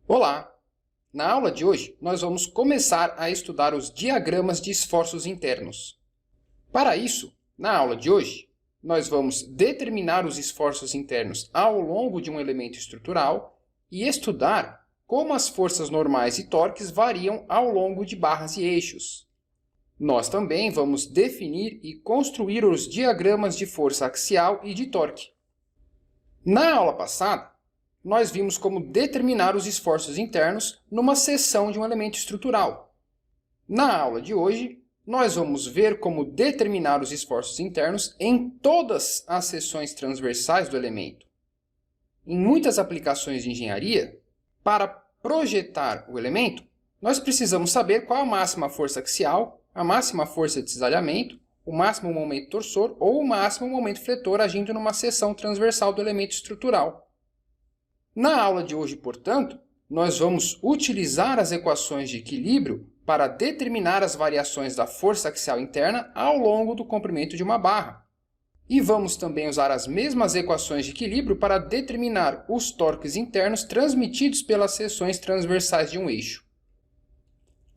Olá! Na aula de hoje, nós vamos começar a estudar os diagramas de esforços internos. Para isso, na aula de hoje, nós vamos determinar os esforços internos ao longo de um elemento estrutural e estudar como as forças normais e torques variam ao longo de barras e eixos. Nós também vamos definir e construir os diagramas de força axial e de torque. Na aula passada, nós vimos como determinar os esforços internos numa seção de um elemento estrutural. Na aula de hoje, nós vamos ver como determinar os esforços internos em todas as seções transversais do elemento. Em muitas aplicações de engenharia, para projetar o elemento, nós precisamos saber qual a máxima força axial, a máxima força de cisalhamento, o máximo momento torsor ou o máximo momento fletor agindo numa seção transversal do elemento estrutural. Na aula de hoje, portanto, nós vamos utilizar as equações de equilíbrio para determinar as variações da força axial interna ao longo do comprimento de uma barra. E vamos também usar as mesmas equações de equilíbrio para determinar os torques internos transmitidos pelas seções transversais de um eixo.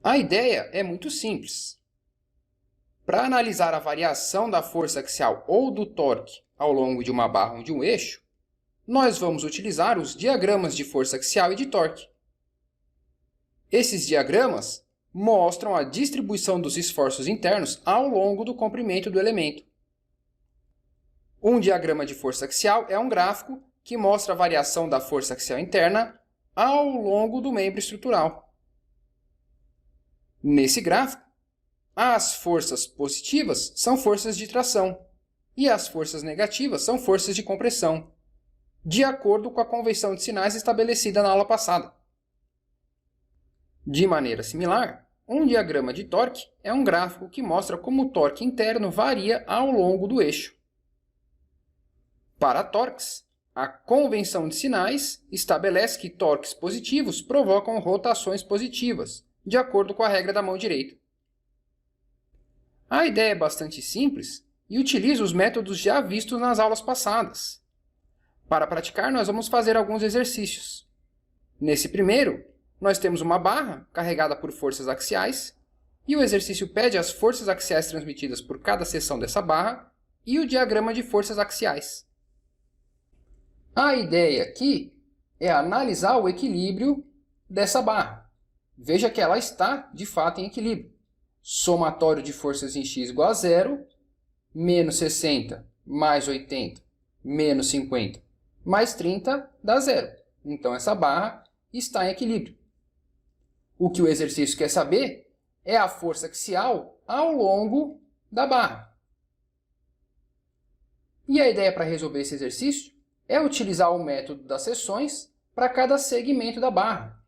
A ideia é muito simples. Para analisar a variação da força axial ou do torque ao longo de uma barra ou de um eixo, nós vamos utilizar os diagramas de força axial e de torque. Esses diagramas mostram a distribuição dos esforços internos ao longo do comprimento do elemento. Um diagrama de força axial é um gráfico que mostra a variação da força axial interna ao longo do membro estrutural. Nesse gráfico, as forças positivas são forças de tração e as forças negativas são forças de compressão, de acordo com a convenção de sinais estabelecida na aula passada. De maneira similar, um diagrama de torque é um gráfico que mostra como o torque interno varia ao longo do eixo. Para torques, a convenção de sinais estabelece que torques positivos provocam rotações positivas, de acordo com a regra da mão direita. A ideia é bastante simples e utiliza os métodos já vistos nas aulas passadas. Para praticar, nós vamos fazer alguns exercícios. Nesse primeiro, nós temos uma barra carregada por forças axiais, e o exercício pede as forças axiais transmitidas por cada seção dessa barra e o diagrama de forças axiais. A ideia aqui é analisar o equilíbrio dessa barra. Veja que ela está, de fato, em equilíbrio. Somatório de forças em x igual a 0, menos 60 mais 80 menos 50 mais 30 dá 0. Então, essa barra está em equilíbrio. O que o exercício quer saber é a força axial ao longo da barra. E a ideia para resolver esse exercício é utilizar o método das seções para cada segmento da barra.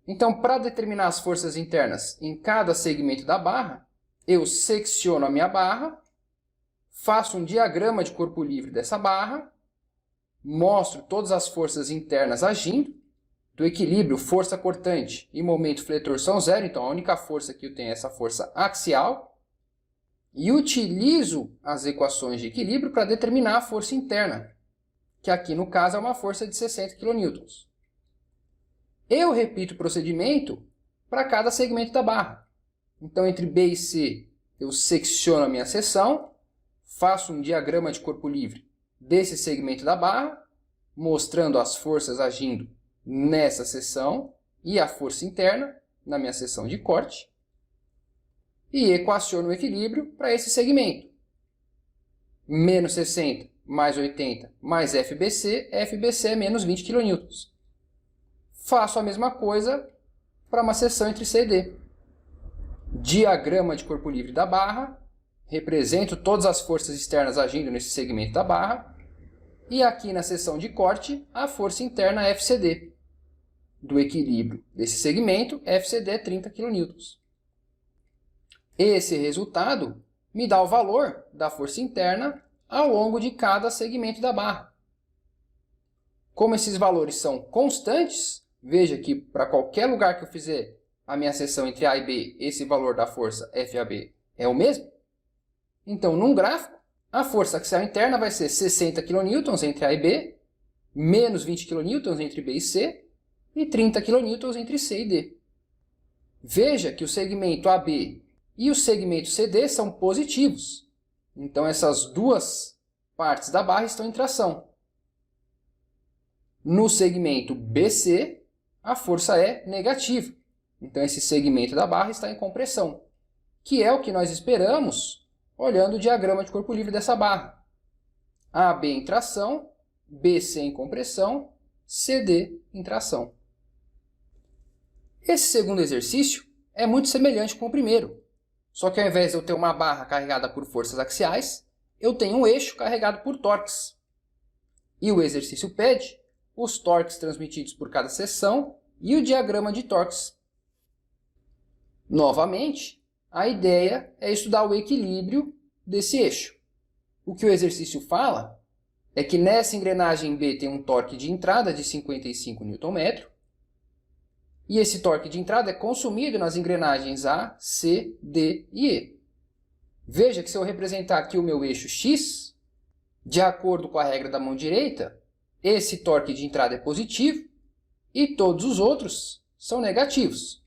Então, para determinar as forças internas em cada segmento da barra, eu secciono a minha barra, faço um diagrama de corpo livre dessa barra, mostro todas as forças internas agindo, do equilíbrio, força cortante e momento fletor são 0, então a única força que eu tenho é essa força axial, e utilizo as equações de equilíbrio para determinar a força interna, que aqui no caso é uma força de 60 kN. Eu repito o procedimento para cada segmento da barra. Então, entre B e C, eu secciono a minha seção, faço um diagrama de corpo livre desse segmento da barra, mostrando as forças agindo nessa seção e a força interna na minha seção de corte, e equaciono o equilíbrio para esse segmento. Menos 60 mais 80 mais FBC, FBC é menos 20 kN. Faço a mesma coisa para uma seção entre C e D. Diagrama de corpo livre da barra, represento todas as forças externas agindo nesse segmento da barra, e aqui na seção de corte, a força interna FCD. Do equilíbrio desse segmento, FCD é 30 kN. Esse resultado me dá o valor da força interna ao longo de cada segmento da barra. Como esses valores são constantes, veja que para qualquer lugar que eu fizer a minha seção entre A e B, esse valor da força FAB é o mesmo. Então, num gráfico, a força axial interna vai ser 60 kN entre A e B, menos 20 kN entre B e C, e 30 kN entre C e D. Veja que o segmento AB e o segmento CD são positivos. Então, essas duas partes da barra estão em tração. No segmento BC, a força é negativa. Então, esse segmento da barra está em compressão, que é o que nós esperamos olhando o diagrama de corpo livre dessa barra. AB em tração, BC em compressão, CD em tração. Esse segundo exercício é muito semelhante com o primeiro, só que ao invés de eu ter uma barra carregada por forças axiais, eu tenho um eixo carregado por torques. E o exercício pede os torques transmitidos por cada seção e o diagrama de torques. Novamente, a ideia é estudar o equilíbrio desse eixo. O que o exercício fala é que nessa engrenagem B tem um torque de entrada de 55 Nm, e esse torque de entrada é consumido nas engrenagens A, C, D e E. Veja que se eu representar aqui o meu eixo X, de acordo com a regra da mão direita, esse torque de entrada é positivo e todos os outros são negativos.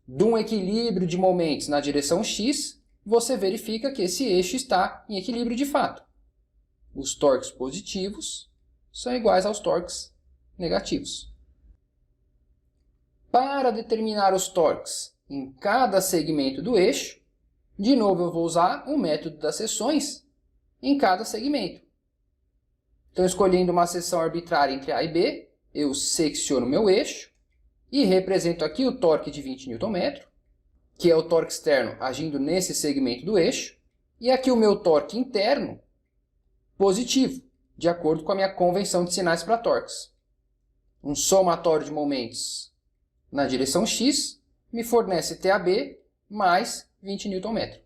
De um equilíbrio de momentos na direção X, você verifica que esse eixo está em equilíbrio de fato. Os torques positivos são iguais aos torques negativos. Para determinar os torques em cada segmento do eixo, de novo eu vou usar o método das seções em cada segmento. Então, escolhendo uma seção arbitrária entre A e B, eu secciono meu eixo e represento aqui o torque de 20 Nm, que é o torque externo agindo nesse segmento do eixo, e aqui o meu torque interno positivo, de acordo com a minha convenção de sinais para torques. Um somatório de momentos na direção X me fornece TAB mais 20 Nm.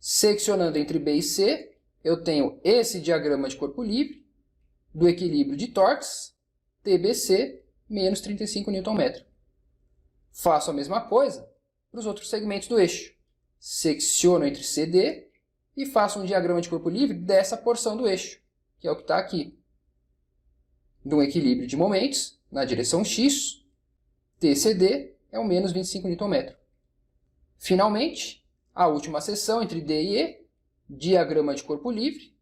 Seccionando entre B e C, eu tenho esse diagrama de corpo livre do equilíbrio de torques, TBC menos 35 Nm. Faço a mesma coisa para os outros segmentos do eixo. Secciono entre CD e faço um diagrama de corpo livre dessa porção do eixo, que é o que está aqui. De um equilíbrio de momentos na direção X, TCD é o menos 25 Nm. Finalmente, a última seção entre D e E, diagrama de corpo livre,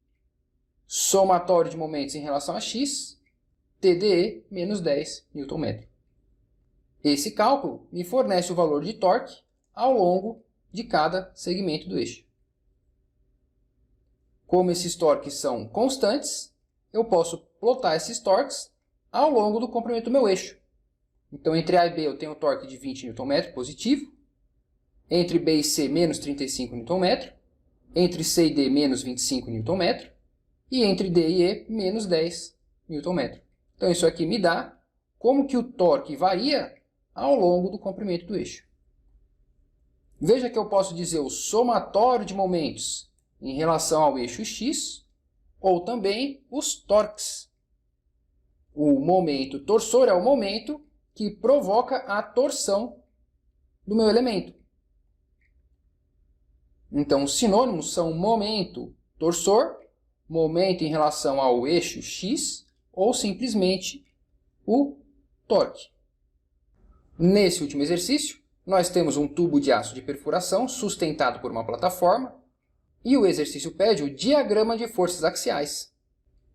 somatório de momentos em relação a X, TDE menos 10 Nm. Esse cálculo me fornece o valor de torque ao longo de cada segmento do eixo. Como esses torques são constantes, eu posso plotar esses torques ao longo do comprimento do meu eixo. Então, entre A e B eu tenho um torque de 20 Nm positivo, entre B e C menos 35 Nm, entre C e D menos 25 Nm, e entre D e E menos 10 Nm. Então, isso aqui me dá como que o torque varia ao longo do comprimento do eixo. Veja que eu posso dizer o somatório de momentos em relação ao eixo X, ou também os torques. O momento torsor é o momento que provoca a torção do meu elemento. Então, os sinônimos são momento torsor, momento em relação ao eixo X, ou simplesmente o torque. Nesse último exercício, nós temos um tubo de aço de perfuração sustentado por uma plataforma e o exercício pede o diagrama de forças axiais.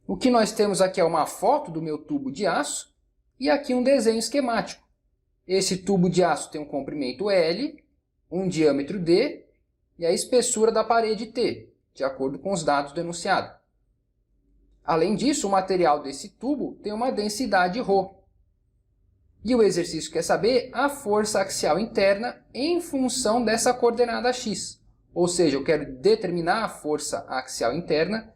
O que nós temos aqui é uma foto do meu tubo de aço e aqui um desenho esquemático. Esse tubo de aço tem um comprimento L, um diâmetro D e a espessura da parede T, de acordo com os dados do enunciado. Além disso, o material desse tubo tem uma densidade ρ. E o exercício quer saber a força axial interna em função dessa coordenada x. Ou seja, eu quero determinar a força axial interna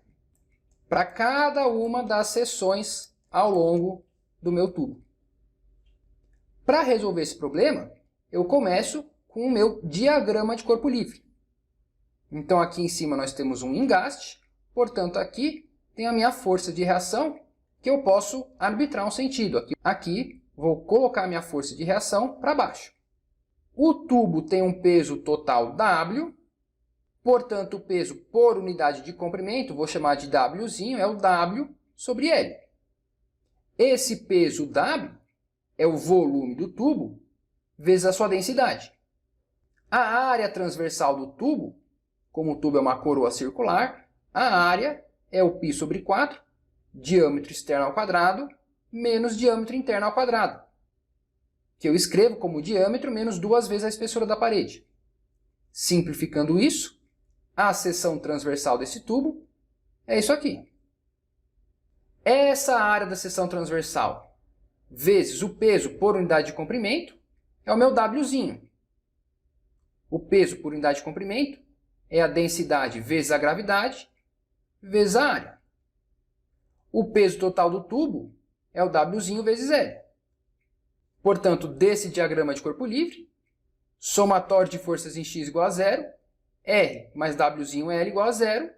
para cada uma das seções ao longo do meu tubo. Para resolver esse problema, eu começo com o meu diagrama de corpo livre. Então, aqui em cima nós temos um engaste, portanto, aqui tem a minha força de reação, que eu posso arbitrar um sentido. Aqui vou colocar a minha força de reação para baixo. O tubo tem um peso total W, portanto, o peso por unidade de comprimento, vou chamar de Wzinho, é o W sobre L. Esse peso W é o volume do tubo vezes a sua densidade. A área transversal do tubo, como o tubo é uma coroa circular, a área é o π sobre 4, diâmetro externo ao quadrado, menos diâmetro interno ao quadrado, que eu escrevo como diâmetro menos 2 vezes a espessura da parede. Simplificando isso, a seção transversal desse tubo é isso aqui. Essa área da seção transversal vezes o peso por unidade de comprimento é o meu Wzinho. O peso por unidade de comprimento é a densidade vezes a gravidade vezes a área. O peso total do tubo é o Wzinho vezes L. Portanto, desse diagrama de corpo livre, somatório de forças em x igual a zero, R mais Wzinho L igual a zero.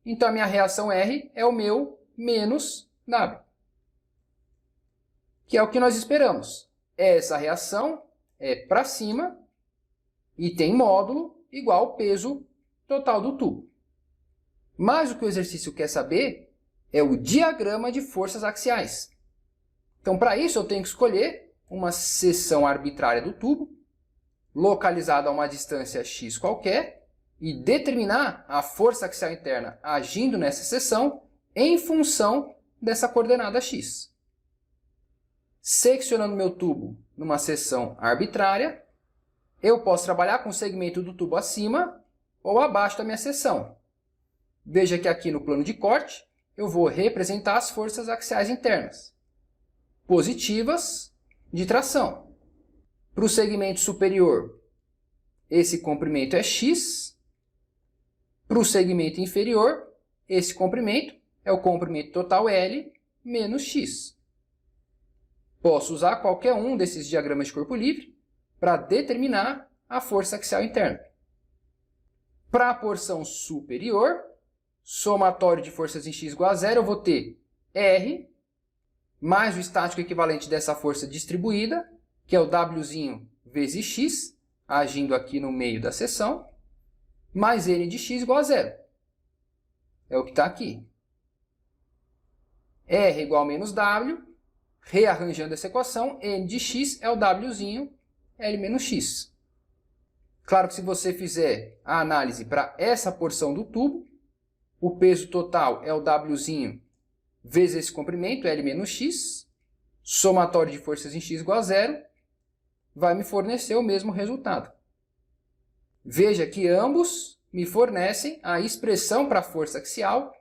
Então, a minha reação R é o meu menos W, que é o que nós esperamos. Essa reação é para cima e tem módulo igual ao peso total do tubo. Mas o que o exercício quer saber é o diagrama de forças axiais. Então, para isso, eu tenho que escolher uma seção arbitrária do tubo, localizada a uma distância x qualquer, e determinar a força axial interna agindo nessa seção em função dessa coordenada x. Seccionando meu tubo numa seção arbitrária, eu posso trabalhar com o segmento do tubo acima ou abaixo da minha seção. Veja que aqui no plano de corte, eu vou representar as forças axiais internas, positivas de tração. Para o segmento superior, esse comprimento é x. Para o segmento inferior, esse comprimento é o comprimento total L menos x. Posso usar qualquer um desses diagramas de corpo livre para determinar a força axial interna. Para a porção superior, somatório de forças em x igual a zero, eu vou ter R mais o estático equivalente dessa força distribuída, que é o Wzinho vezes x, agindo aqui no meio da seção, mais N de x igual a zero. É o que está aqui. R igual a menos W, rearranjando essa equação, N de x é o Wzinho, L menos x. Claro que se você fizer a análise para essa porção do tubo, o peso total é o Wzinho vezes esse comprimento, L menos x, somatório de forças em x igual a zero, vai me fornecer o mesmo resultado. Veja que ambos me fornecem a expressão para a força axial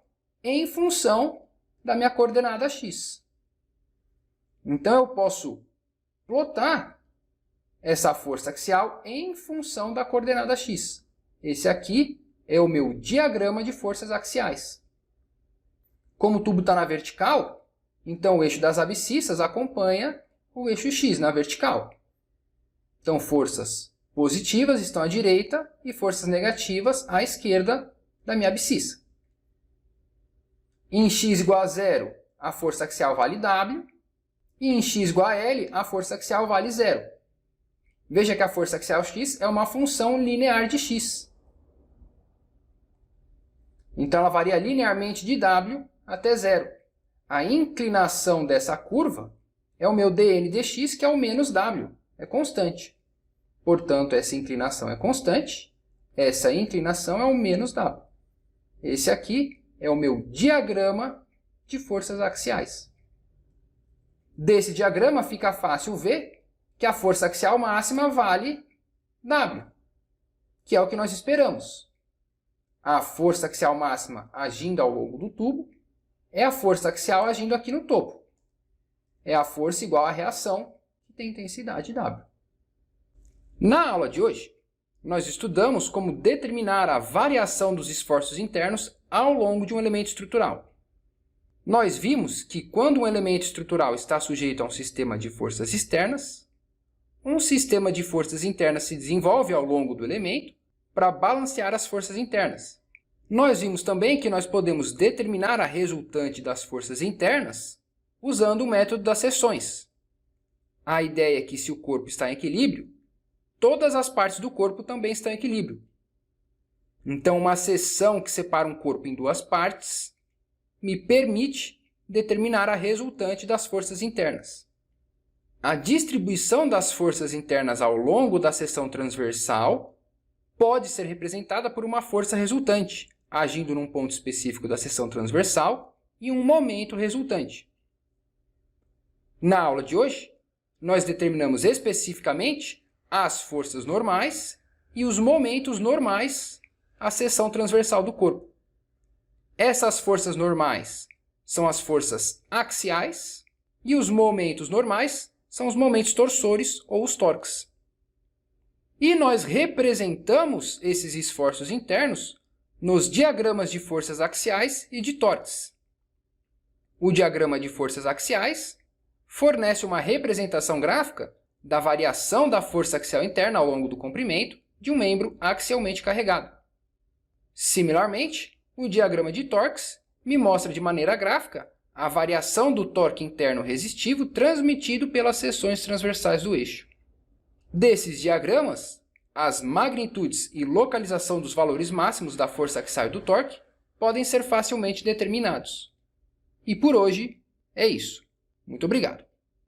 em função da minha coordenada x. Então, eu posso plotar essa força axial em função da coordenada x. Esse aqui é o meu diagrama de forças axiais. Como o tubo está na vertical, então o eixo das abscissas acompanha o eixo x na vertical. Então, forças positivas estão à direita e forças negativas à esquerda da minha abscissa. Em x igual a zero, a força axial vale W, e em x igual a L, a força axial vale zero. Veja que a força axial x é uma função linear de x. Então, ela varia linearmente de W até zero. A inclinação dessa curva é o meu dn dx, que é o menos W, é constante. Portanto, essa inclinação é constante, essa inclinação é o menos W. Esse aqui é o meu diagrama de forças axiais. Desse diagrama fica fácil ver que a força axial máxima vale W, que é o que nós esperamos. A força axial máxima agindo ao longo do tubo é a força axial agindo aqui no topo. É a força igual à reação, que tem intensidade W. Na aula de hoje, nós estudamos como determinar a variação dos esforços internos ao longo de um elemento estrutural. Nós vimos que quando um elemento estrutural está sujeito a um sistema de forças externas, um sistema de forças internas se desenvolve ao longo do elemento para balancear as forças internas. Nós vimos também que nós podemos determinar a resultante das forças internas usando o método das seções. A ideia é que se o corpo está em equilíbrio, todas as partes do corpo também estão em equilíbrio. Então, uma seção que separa um corpo em duas partes me permite determinar a resultante das forças internas. A distribuição das forças internas ao longo da seção transversal pode ser representada por uma força resultante, agindo num ponto específico da seção transversal e um momento resultante. Na aula de hoje, nós determinamos especificamente as forças normais e os momentos normais à seção transversal do corpo. Essas forças normais são as forças axiais e os momentos normais são os momentos torsores ou os torques. E nós representamos esses esforços internos nos diagramas de forças axiais e de torques. O diagrama de forças axiais fornece uma representação gráfica da variação da força axial interna ao longo do comprimento de um membro axialmente carregado. Similarmente, o diagrama de torques me mostra de maneira gráfica a variação do torque interno resistivo transmitido pelas seções transversais do eixo. Desses diagramas, as magnitudes e localização dos valores máximos da força axial e do torque podem ser facilmente determinados. E por hoje é isso. Muito obrigado.